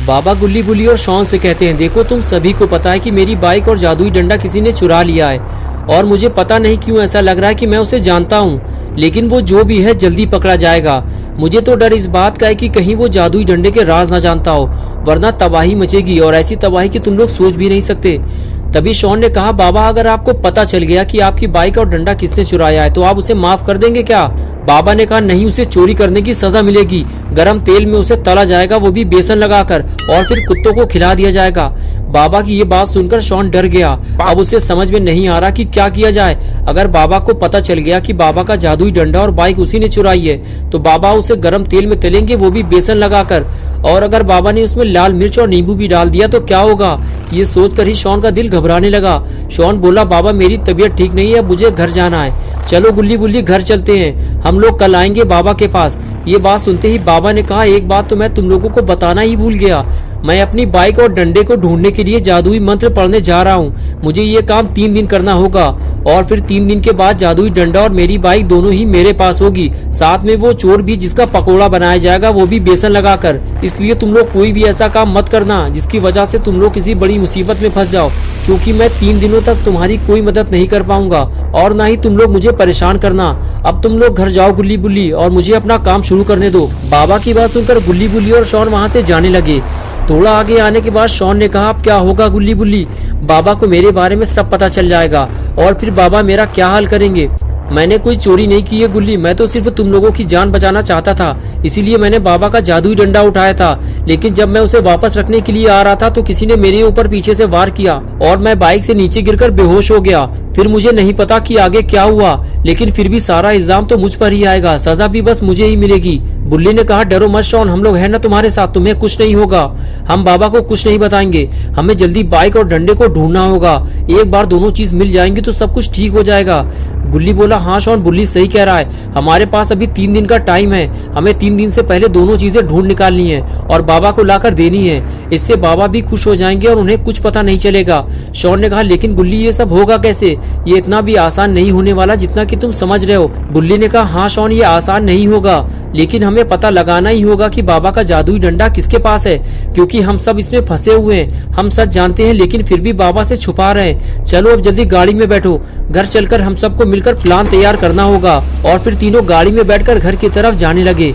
बाबा गुल्ली बुल्ली और शॉन से कहते हैं, देखो तुम सभी को पता है कि मेरी बाइक और जादुई डंडा किसी ने चुरा लिया है और मुझे पता नहीं क्यों ऐसा लग रहा है कि मैं उसे जानता हूँ, लेकिन वो जो भी है जल्दी पकड़ा जाएगा। मुझे तो डर इस बात का है कि कहीं वो जादुई डंडे के राज ना जानता हो, वरना तबाही मचेगी और ऐसी तबाही कि तुम लोग सोच भी नहीं सकते। तभी शॉन ने कहा, बाबा अगर आपको पता चल गया कि आपकी बाइक और डंडा किसने चुराया है तो आप उसे माफ कर देंगे क्या? बाबा ने कहा, नहीं, उसे चोरी करने की सजा मिलेगी। गरम तेल में उसे तला जाएगा, वो भी बेसन लगाकर, और फिर कुत्तों को खिला दिया जाएगा। बाबा की ये बात सुनकर शॉन डर गया। अब उसे समझ में नहीं आ रहा कि क्या किया जाए। अगर बाबा को पता चल गया कि बाबा का जादुई डंडा और बाइक उसी ने चुराई है तो बाबा उसे गरम तेल में तलेंगे, वो भी बेसन लगाकर, और अगर बाबा ने उसमें लाल मिर्च और नींबू भी डाल दिया तो क्या होगा? ये सोचकर ही शॉन का दिल घबराने लगा। शॉन बोला, बाबा मेरी तबीयत ठीक नहीं है, मुझे घर जाना है। चलो गुल्ली बुल्ली घर चलते हैं, हम लोग कल आएंगे बाबा के पास। ये बात सुनते ही बाबा ने कहा, एक बात तो मैं तुम लोगों को बताना ही भूल गया। मैं अपनी बाइक और डंडे को ढूंढने के लिए जादुई मंत्र पढ़ने जा रहा हूँ। मुझे ये काम 3 दिन करना होगा और फिर 3 दिन के बाद जादुई डंडा और मेरी बाइक दोनों ही मेरे पास होगी, साथ में वो चोर भी जिसका पकोड़ा बनाया जाएगा, वो भी बेसन लगाकर। इसलिए तुम लोग कोई भी ऐसा काम मत करना जिसकी वजह से तुम लोग किसी बड़ी मुसीबत में फंस जाओ, क्योंकि मैं 3 दिनों तक तुम्हारी कोई मदद नहीं कर पाऊंगा और ना ही तुम लोग मुझे परेशान करना। अब तुम लोग घर जाओ गुल्ली बुल्ली और मुझे अपना काम शुरू करने दो। बाबा की बात सुनकर गुल्ली बुल्ली और शॉन वहाँ से जाने लगे। थोड़ा आगे आने के बाद शॉन ने कहा, अब क्या होगा गुल्ली बुल्ली? बाबा को मेरे बारे में सब पता चल जाएगा और फिर बाबा मेरा क्या हाल करेंगे? मैंने कोई चोरी नहीं की है गुल्ली, मैं तो सिर्फ तुम लोगों की जान बचाना चाहता था, इसीलिए मैंने बाबा का जादुई डंडा उठाया था। लेकिन जब मैं उसे वापस रखने के लिए आ रहा था तो किसी ने मेरे ऊपर पीछे से वार किया और मैं बाइक से नीचे गिरकर बेहोश हो गया। फिर मुझे नहीं पता कि आगे क्या हुआ, लेकिन फिर भी सारा इल्जाम तो मुझ पर ही आएगा, सजा भी बस मुझे ही मिलेगी। बुल्ली ने कहा, डरो मत शॉन, हम लोग हैं ना तुम्हारे साथ, तुम्हें कुछ नहीं होगा। हम बाबा को कुछ नहीं बताएंगे। हमें जल्दी बाइक और डंडे को ढूंढना होगा। एक बार दोनों चीज मिल जाएंगी तो सब कुछ ठीक हो जाएगा। गुल्ली बोला, हाँ शॉन, बुल्ली सही कह रहा है। हमारे पास अभी 3 दिन का टाइम है। हमें 3 दिन से पहले दोनों चीजें ढूंढ निकालनी है और बाबा को लाकर देनी है। इससे बाबा भी खुश हो जाएंगे और उन्हें कुछ पता नहीं चलेगा। शॉन ने कहा, लेकिन गुल्ली ये सब होगा कैसे? ये इतना भी आसान नहीं होने वाला जितना कि तुम समझ रहे हो। बुल्ली ने कहा, हाँ शॉन, ये आसान नहीं होगा, लेकिन हमें पता लगाना ही होगा कि बाबा का जादुई डंडा किसके पास है, क्योंकि हम सब इसमें फंसे हुए हैं। हम सच जानते हैं लेकिन फिर भी बाबा से छुपा रहे हैं। चलो अब जल्दी गाड़ी में बैठो, घर चलकर हम सबको मिलकर प्लान तैयार करना होगा। और फिर तीनों गाड़ी में बैठकर घर की तरफ जाने लगे।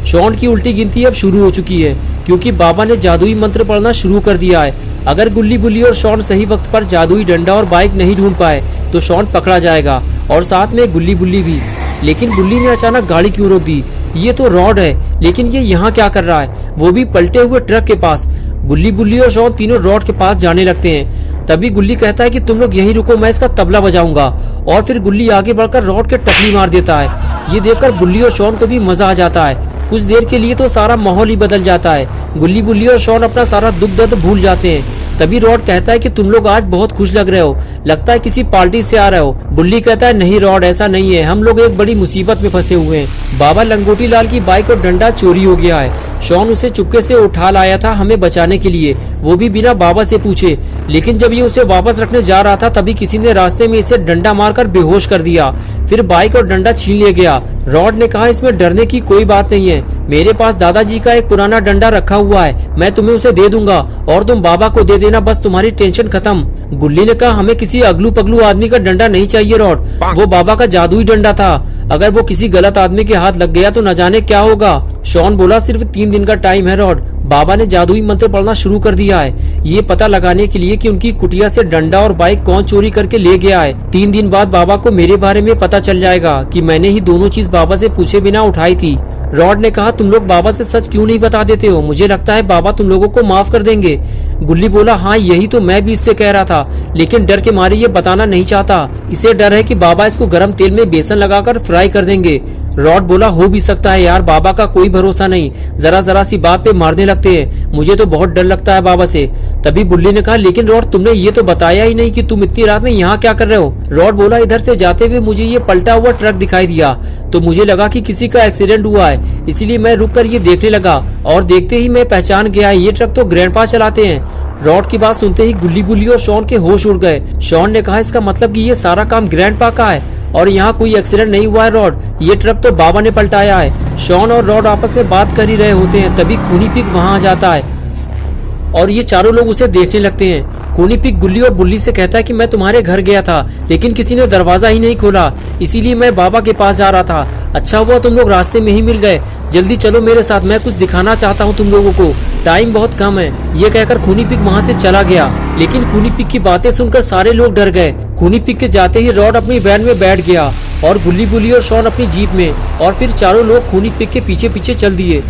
शॉन की उल्टी गिनती अब शुरू हो चुकी है क्योंकि बाबा ने जादुई मंत्र पढ़ना शुरू कर दिया है। अगर गुल्ली बुल्ली और शॉन सही वक्त पर जादुई डंडा और बाइक नहीं ढूंढ पाए तो शॉन पकड़ा जाएगा और साथ में गुल्ली बुल्ली भी। लेकिन बुल्ली ने अचानक गाड़ी क्यों रोक दी? ये तो रॉड है, लेकिन ये यहाँ क्या कर रहा है, वो भी पलटे हुए ट्रक के पास। गुल्ली बुल्ली और शॉन तीनों रॉड के पास जाने लगते हैं। तभी गुल्ली कहता है कि तुम लोग यहीं रुको, मैं इसका तबला बजाऊंगा। और फिर गुल्ली आगे बढ़कर रॉड के टकली मार देता है। ये देखकर बुल्ली और शॉन को भी मजा आ जाता है। कुछ देर के लिए तो सारा माहौल ही बदल जाता है। गुल्ली बुल्ली और शॉन अपना सारा दुख दर्द भूल जाते हैं। तभी रॉड कहता है कि तुम लोग आज बहुत खुश लग रहे हो, लगता है किसी पार्टी से आ रहे हो। बुल्ली कहता है, नहीं रॉड, ऐसा नहीं है, हम लोग एक बड़ी मुसीबत में फंसे हुए हैं। बाबा लंगोटी लाल की बाइक और डंडा चोरी हो गया है। शॉन उसे चुपके से उठा लाया था हमें बचाने के लिए, वो भी बिना बाबा से पूछे। लेकिन जब ये उसे वापस रखने जा रहा था तभी किसी ने रास्ते में इसे डंडा मारकर बेहोश कर दिया। फिर बाइक और डंडा छीन लिया गया। रॉड ने कहा, इसमें डरने की कोई बात नहीं है, मेरे पास दादाजी का एक पुराना डंडा रखा हुआ है, मैं तुम्हें उसे दे दूंगा और तुम बाबा को दे देना, बस तुम्हारी टेंशन खत्म। गुल्ली ने कहा, हमें किसी अगलू पगलू आदमी का डंडा नहीं चाहिए रॉड, वो बाबा का जादुई डंडा था, अगर वो किसी गलत आदमी के हाथ लग गया तो न जाने क्या होगा। शॉन बोला, सिर्फ 3 दिन का टाइम है रॉड, बाबा ने जादुई मंत्र पढ़ना शुरू कर दिया है, ये पता लगाने के लिए कि उनकी कुटिया से डंडा और बाइक कौन चोरी करके ले गया है। 3 दिन बाद बाबा को मेरे बारे में पता चल जाएगा कि मैंने ही दोनों चीज बाबा से पूछे बिना उठाई थी। रॉड ने कहा, तुम लोग बाबा से सच क्यों नहीं बता देते हो? मुझे लगता है बाबा तुम लोगों को माफ कर देंगे। गुल्ली बोला, हाँ यही तो मैं भी इससे कह रहा था, लेकिन डर के मारे ये बताना नहीं चाहता। इसे डर है कि बाबा इसको गर्म तेल में बेसन लगाकर फ्राई कर देंगे। रॉड बोला, हो भी सकता है यार, बाबा का कोई भरोसा नहीं, जरा जरा सी बात पे मारने लगते हैं, मुझे तो बहुत डर लगता है बाबा से। तभी बुल्ली ने कहा, लेकिन रॉड तुमने ये तो बताया ही नहीं कि तुम इतनी रात में यहाँ क्या कर रहे हो? रॉड बोला, इधर से जाते हुए मुझे ये पलटा हुआ ट्रक दिखाई दिया तो मुझे लगा कि किसी का एक्सीडेंट हुआ है, इसीलिए मैं रुक कर ये देखने लगा और देखते ही मैं पहचान गया, ये ट्रक तो ग्रैंडपा चलाते हैं। रॉड की बात सुनते ही गुल्ली बुल्ली और शॉन के होश उड़ गए। शॉन ने कहा, इसका मतलब कि ये सारा काम ग्रैंडपा का है और यहाँ कोई एक्सीडेंट नहीं हुआ है रॉड, ये ट्रक तो बाबा ने पलटाया है। शॉन और रॉड आपस में बात कर ही रहे होते हैं तभी खूनी पिग वहाँ आ जाता है और ये चारों लोग उसे देखने लगते हैं। खूनी पिग गुल्ली और बुल्ली से कहता है कि मैं तुम्हारे घर गया था, लेकिन किसी ने दरवाजा ही नहीं खोला, इसीलिए मैं बाबा के पास जा रहा था। अच्छा हुआ तुम लोग रास्ते में ही मिल गए, जल्दी चलो मेरे साथ, मैं कुछ दिखाना चाहता हूँ तुम लोगों को, टाइम बहुत कम है। ये कहकर खूनी पिग वहाँ से चला गया, लेकिन खूनी पिग की बातें सुनकर सारे लोग डर गए। खूनी पिग के जाते ही रॉड अपनी वैन में बैठ गया और गुल्ली बुल्ली और शॉन अपनी जीप में, और फिर चारों लोग खूनी पिग के पीछे पीछे चल दिए।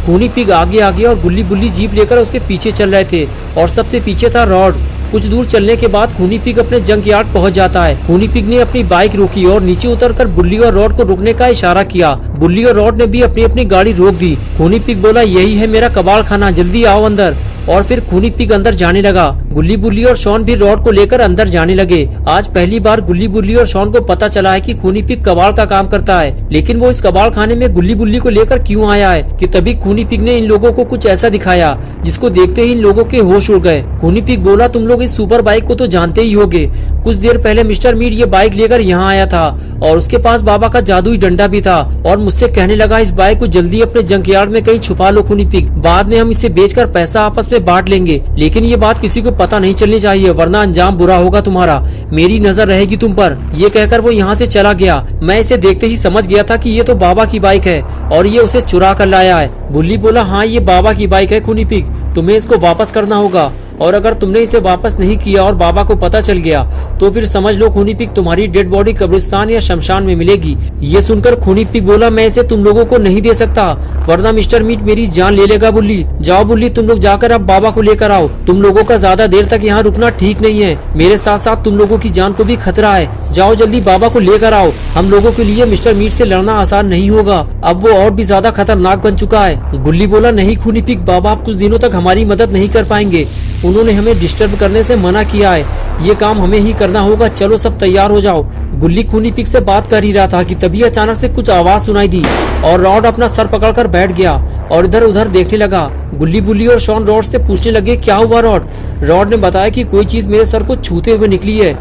खूनी पिग आगे आगे और गुल्ली बुल्ली जीप लेकर उसके पीछे चल रहे थे, और सबसे पीछे था रॉड। कुछ दूर चलने के बाद खूनी पिग अपने जंक यार्ड पहुंच जाता है। खूनी पिग ने अपनी बाइक रोकी और नीचे उतरकर बुल्ली और रॉड को रुकने का इशारा किया। बुल्ली और रॉड ने भी अपनी अपनी गाड़ी रोक दी। खूनी पिग बोला, यही है मेरा कबाड़ खाना, जल्दी आओ अंदर। और फिर खूनी पिग अंदर जाने लगा। गुल्ली बुल्ली और शॉन भी रॉड को लेकर अंदर जाने लगे। आज पहली बार गुल्ली बुल्ली और शॉन को पता चला है कि खूनी पिग कबाड़ का काम करता है, लेकिन वो इस कबाड़ खाने में गुल्ली बुल्ली को लेकर क्यों आया है कि तभी खूनी पिग ने इन लोगों को कुछ ऐसा दिखाया जिसको देखते ही इन लोगों के होश उड़ गए। खूनी पिग बोला, तुम लोग इस सुपर बाइक को तो जानते ही होगे, कुछ देर पहले मिस्टर मीट ये बाइक लेकर यहाँ आया था और उसके पास बाबा का जादुई डंडा भी था, और मुझसे कहने लगा इस बाइक को जल्दी अपने जंक यार्ड में कहीं छुपा लो खूनी पिग, बाद में हम इसे बेचकर पैसा आपस में बांट लेंगे, लेकिन ये बात किसी को पता नहीं चलनी चाहिए वरना अंजाम बुरा होगा तुम्हारा, मेरी नजर रहेगी तुम पर। ये कहकर वो यहाँ से चला गया। मैं इसे देखते ही समझ गया था कि ये तो बाबा की बाइक है और ये उसे चुरा कर लाया है। बुल्ली बोला, हाँ ये बाबा की बाइक है खूनी पिग, तुम्हें इसको वापस करना होगा, और अगर तुमने इसे वापस नहीं किया और बाबा को पता चल गया तो फिर समझ लो खूनी पिग तुम्हारी डेड बॉडी कब्रिस्तान या शमशान में मिलेगी। ये सुनकर खूनी पिग बोला, मैं इसे तुम लोगों को नहीं दे सकता वरना मिस्टर मीट मेरी जान ले लेगा। बुल्ली, जाओ बुल्ली, तुम लोग जाकर अब बाबा को लेकर आओ, तुम लोगों का ज्यादा देर तक यहाँ रुकना ठीक नहीं है, मेरे साथ साथ तुम लोगों की जान को भी खतरा है, जाओ जल्दी बाबा को लेकर आओ, हम लोगों के लिए मिस्टर मीट से लड़ना आसान नहीं होगा, अब वो और भी ज्यादा खतरनाक बन चुका है। गुल्ली बोला, नहीं खूनी पिग, बाबा आप कुछ दिनों तक हमारी मदद नहीं कर पाएंगे, उन्होंने हमें डिस्टर्ब करने से मना किया है, ये काम हमें ही करना होगा, चलो सब तैयार हो जाओ। गुल्ली खूनी पिग से बात कर ही रहा था कि तभी अचानक से कुछ आवाज सुनाई दी और रॉड अपना सर पकड़कर बैठ गया और इधर उधर देखने लगा। गुल्ली बुल्ली और शॉन रॉड से पूछने लगे, क्या हुआ रॉड? रॉड ने बताया कि कोई चीज मेरे सर को छूते हुए निकली है।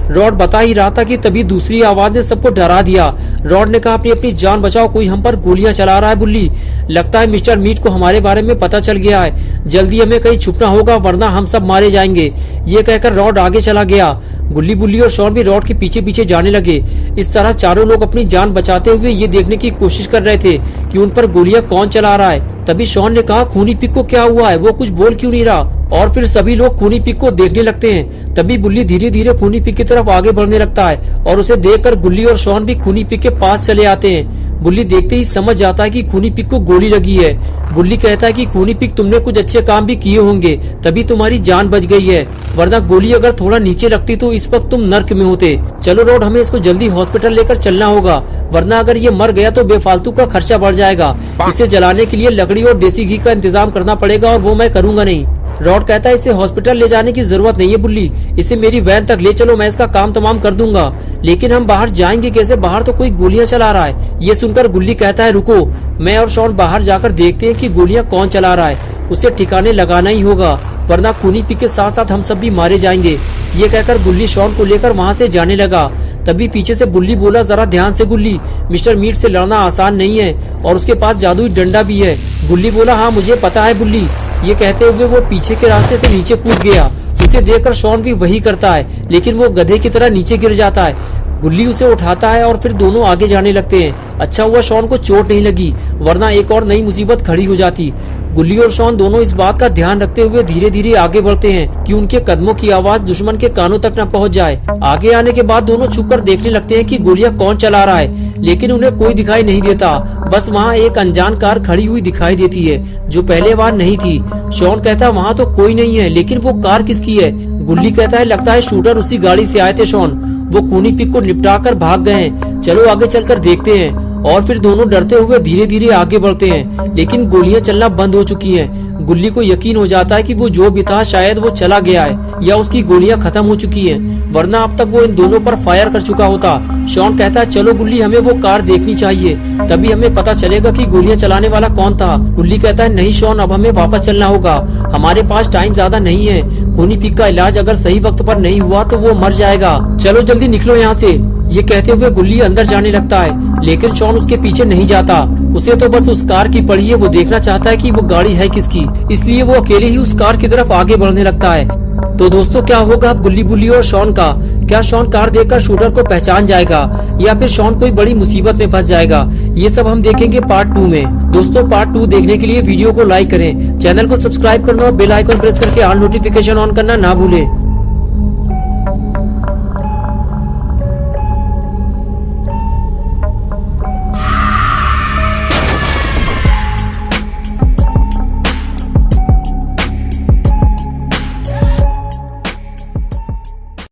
रॉड बता ही रहा था कि तभी दूसरी आवाज ने सबको डरा दिया। रॉड ने कहा, अपनी अपनी जान बचाओ, कोई हम पर गोलियां चला रहा है बुल्ली, लगता है मिस्टर मीट को हमारे बारे में पता चल गया है, जल्दी हमें कहीं छुपना होगा वरना हम सब मारे जाएंगे। ये कहकर रॉड आगे चला गया। गुल्ली बुल्ली और शॉन भी रॉड के पीछे पीछे जाने लगे। इस तरह चारों लोग अपनी जान बचाते हुए ये देखने की कोशिश कर रहे थे कि उन पर गोलियां कौन चला रहा है। तभी शॉन ने कहा, खूनी पिग को क्या हुआ है, वो कुछ बोल क्यों नहीं रहा? और फिर सभी लोग खूनी पिग को देखने लगते हैं। तभी बुल्ली धीरे धीरे खूनी पिग की तरफ आगे बढ़ने लगता है और उसे देखकर गुल्ली और शॉन भी खूनी पिग के पास चले आते हैं। बुल्ली देखते ही समझ जाता है कि खूनी पिग को गोली लगी है। बुल्ली कहता है कि खूनी पिग, तुमने कुछ अच्छे काम भी किए होंगे तभी तुम्हारी जान बच गई है, वरना गोली अगर थोड़ा नीचे लगती तो इस वक्त तुम नर्क में होते। चलो रॉड, हमें इसको जल्दी हॉस्पिटल लेकर चलना होगा वरना अगर ये मर गया तो बेफालतू का खर्चा बढ़ जाएगा। इसे जलाने के लिए लकड़ी और देसी घी का इंतजाम करना पड़ेगा और वो मैं करूंगा नहीं। रॉड कहता है, इसे हॉस्पिटल ले जाने की जरूरत नहीं है बुल्ली, इसे मेरी वैन तक ले चलो, मैं इसका काम तमाम कर दूंगा, लेकिन हम बाहर जाएंगे कैसे, बाहर तो कोई गोलियां चला रहा है। ये सुनकर गुल्ली कहता है, रुको, मैं और शॉन बाहर जाकर देखते हैं कि गोलियां कौन चला रहा है, उसे ठिकाने लगाना ही होगा वरना खूनी पिग के साथ साथ हम सब भी मारे जाएंगे। ये कहकर गुल्ली शॉन को लेकर वहाँ से जाने लगा। तभी पीछे से बुल्ली बोला, जरा ध्यान से गुल्ली, मिस्टर मीट से लड़ना आसान नहीं है और उसके पास जादुई डंडा भी है। गुल्ली बोला, हाँ मुझे पता है बुल्ली। ये कहते हुए वो पीछे के रास्ते से नीचे कूद गया। उसे देखकर शॉन भी वही करता है, लेकिन वो गधे की तरह नीचे गिर जाता है। गुल्ली उसे उठाता है और फिर दोनों आगे जाने लगते हैं। अच्छा हुआ शॉन को चोट नहीं लगी वरना एक और नई मुसीबत खड़ी हो जाती। गुल्ली और शॉन दोनों इस बात का ध्यान रखते हुए धीरे धीरे आगे बढ़ते हैं कि उनके कदमों की आवाज दुश्मन के कानों तक न पहुंच जाए। आगे आने के बाद दोनों छुपकर देखने लगते हैं कि गोलियां कौन चला रहा है, लेकिन उन्हें कोई दिखाई नहीं देता। बस वहाँ एक अनजान कार खड़ी हुई दिखाई देती है जो पहले वहाँ नहीं थी। शॉन कहता है, वहाँ तो कोई नहीं है, लेकिन वो कार किसकी है? गुल्ली कहता है, लगता है शूटर उसी गाड़ी से आए थे शॉन, वो खूनी पिग को निपटा कर भाग गए हैं, चलो आगे चलकर देखते हैं। और फिर दोनों डरते हुए धीरे धीरे आगे बढ़ते हैं, लेकिन गोलियां चलना बंद हो चुकी हैं। गुल्ली को यकीन हो जाता है कि वो जो भी था शायद वो चला गया है या उसकी गोलियां खत्म हो चुकी हैं, वरना अब तक वो इन दोनों पर फायर कर चुका होता। शॉन कहता है, चलो गुल्ली, हमें वो कार देखनी चाहिए, तभी हमें पता चलेगा कि गोलियां चलाने वाला कौन था। गुल्ली कहता है, नहीं शॉन, अब हमें वापस चलना होगा, हमारे पास टाइम ज्यादा नहीं है, खूनी पिग का इलाज अगर सही वक्त पर नहीं हुआ तो वो मर जाएगा, चलो जल्दी निकलो यहाँ से। ये कहते हुए गुल्ली अंदर जाने लगता है, लेकिन शॉन उसके पीछे नहीं जाता। उसे तो बस उस कार की पड़ी है, वो देखना चाहता है कि वो गाड़ी है किसकी, इसलिए वो अकेले ही उस कार की तरफ आगे बढ़ने लगता है। तो दोस्तों, क्या होगा अब गुल्ली बुल्ली और शॉन का? क्या शॉन कार देखकर शूटर को पहचान जाएगा या फिर शॉन कोई बड़ी मुसीबत में फंस जाएगा? ये सब हम देखेंगे पार्ट 2 में। दोस्तों, पार्ट 2 देखने के लिए वीडियो को लाइक करें, चैनल को सब्सक्राइब करना और बेल आइकन प्रेस करके ऑल नोटिफिकेशन ऑन करना ना भूलें।